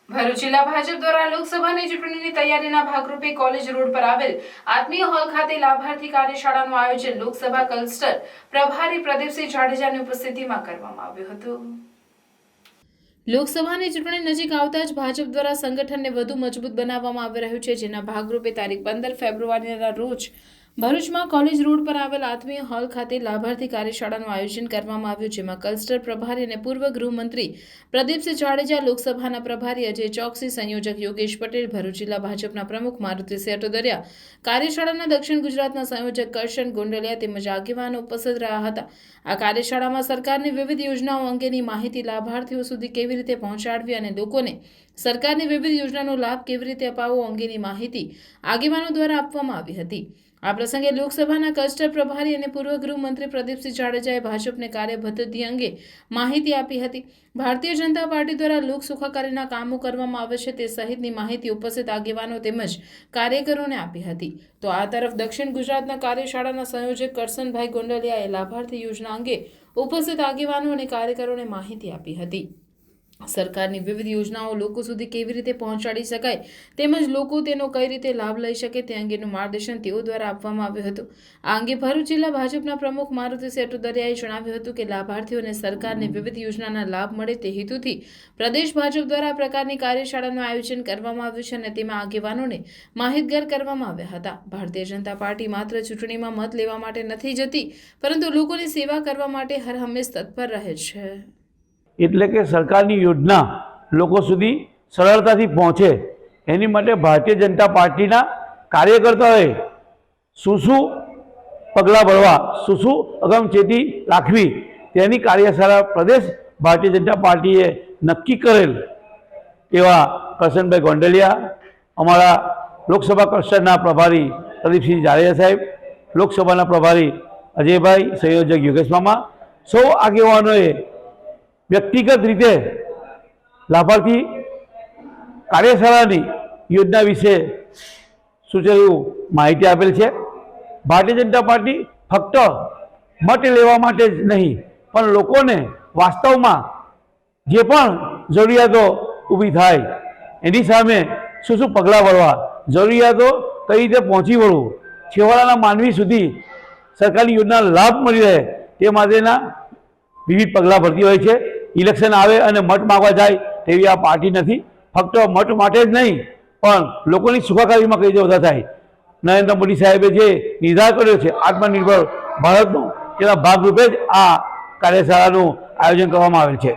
ભરૂચ જિલ્લા ભાજપ દ્વારા લોકસભાની ચૂંટણીની તૈયારીના ભાગરૂપે કોલેજ રોડ પર આવેલ આત્મીય હોલ ખાતે લાભાર્થી કાર્યશાળાનું આયોજન લોકસભા ક્લસ્ટર પ્રભારી પ્રદીપસિંહ જાડેજાની ઉપસ્થિતિમાં કરવામાં આવ્યું હતું। લોકસભાની ચૂંટણી નજીક આવતા જ ભાજપ દ્વારા સંગઠનને વધુ મજબૂત બનાવવામાં આવી રહ્યું છે, જેના ભાગરૂપે તારીખ 15 ફેબ્રુઆરીના રોજ ભરૂચમાં કોલેજ રોડ પર આવેલ આત્મીય હોલ ખાતે લાભાર્થી કાર્યશાળાનું આયોજન કરવામાં આવ્યું, જેમાં ક્લસ્ટર પ્રભારી અને પૂર્વ ગૃહમંત્રી પ્રદીપસિંહ જાડેજા, લોકસભાના પ્રભારી અજય ચોકસી, સંયોજક યોગેશ પટેલ, ભરૂચ જિલ્લા ભાજપના પ્રમુખ મારુતિસિંહ અટોદરિયા, કાર્યશાળાના દક્ષિણ ગુજરાતના સંયોજક કરશન ગોંડલિયા તેમજ આગેવાનો ઉપસ્થિત રહ્યા હતા। આ કાર્યશાળામાં સરકારની વિવિધ યોજનાઓ અંગેની માહિતી લાભાર્થીઓ સુધી કેવી રીતે પહોંચાડવી અને લોકોને સરકારની વિવિધ યોજનાનો લાભ કેવી રીતે અપાવવો અંગેની માહિતી આગેવાનો દ્વારા આપવામાં આવી હતી। આ પ્રસંગે લોકસભાના ક્લસ્ટર પ્રભારી અને પૂર્વ ગૃહમંત્રી પ્રદીપસિંહ જાડેજાએ ભાજપને કાર્યપદ્ધતિ અંગે માહિતી આપી હતી। ભારતીય જનતા પાર્ટી દ્વારા લોક સુખાકારીના કામો કરવામાં આવે છે તે સહિતની માહિતી ઉપસ્થિત આગેવાનો તેમજ કાર્યકરોને આપી હતી। તો આ તરફ દક્ષિણ ગુજરાતના કાર્યશાળાના સંયોજક કરશનભાઈ ગોંડલિયાએ લાભાર્થી યોજના અંગે ઉપસ્થિત આગેવાનો અને કાર્યકરોને માહિતી આપી હતી। સરકારની વિવિધ યોજનાઓ લોકો સુધી કેવી રીતે પહોંચાડી શકાય તેમજ લોકો તેનો કઈ રીતે લાભ લઈ શકે તે અંગેનું માર્ગદર્શન તેઓ દ્વારા આપવામાં આવ્યું હતું। આ અંગે ભરૂચ જિલ્લા ભાજપના પ્રમુખ મારુતિસિંહ અટોદરિયાએ જણાવ્યું હતું કે લાભાર્થીઓને સરકારની વિવિધ યોજનાના લાભ મળે તે હેતુથી પ્રદેશ ભાજપ દ્વારા આ પ્રકારની કાર્યશાળાનું આયોજન કરવામાં આવ્યું છે અને તેમાં આગેવાનોને માહિતગાર કરવામાં આવ્યા હતા। ભારતીય જનતા પાર્ટી માત્ર ચૂંટણીમાં મત લેવા માટે નથી જતી, પરંતુ લોકોની સેવા કરવા માટે હર હંમેશ તત્પર રહે છે। એટલે કે સરકારની યોજના લોકો સુધી સરળતાથી પહોંચે એની માટે ભારતીય જનતા પાર્ટીના કાર્યકર્તાઓએ શું પગલાં ભરવા, શું અગમચેતી રાખવી તેની કાર્યશાળા પ્રદેશ ભારતીય જનતા પાર્ટીએ નક્કી કરેલ એવા કરશનભાઈ ગોંડલિયા, અમારા લોકસભા ક્લસ્ટરના પ્રભારી પ્રદીપસિંહ જાડેજા સાહેબ, લોકસભાના પ્રભારી અજયભાઈ, સંયોજક યોગેશ મામા, સૌ આગેવાનોએ વ્યક્તિગત રીતે લાભાર્થી કાર્યશાળાની યોજના વિશે સૂચવેલું માહિતી આપેલ છે। ભારતીય જનતા પાર્ટી ફક્ત મત લેવા માટે જ નહીં પણ લોકોને વાસ્તવમાં જે પણ જરૂરિયાતો ઊભી થાય એની સામે શું પગલાં ભરવા, જરૂરિયાતો કઈ રીતે પહોંચી વળવું, છેવાડાના માનવી સુધી સરકારની યોજનાનો લાભ મળી રહે તે માટેના વિવિધ પગલાં ભરતી હોય છે। ઇલેક્શન આવે અને મત માગવા જાય તેવી આ પાર્ટી નથી। ફક્ત મત માટે જ નહીં પણ લોકોની સુખાકારીમાં કઈ રીતે વધારો થાય, નરેન્દ્ર મોદી સાહેબે જે નિર્ધાર કર્યો છે આત્મનિર્ભર ભારતનો, તેના ભાગરૂપે જ આ કાર્યશાળાનું આયોજન કરવામાં આવેલ છે।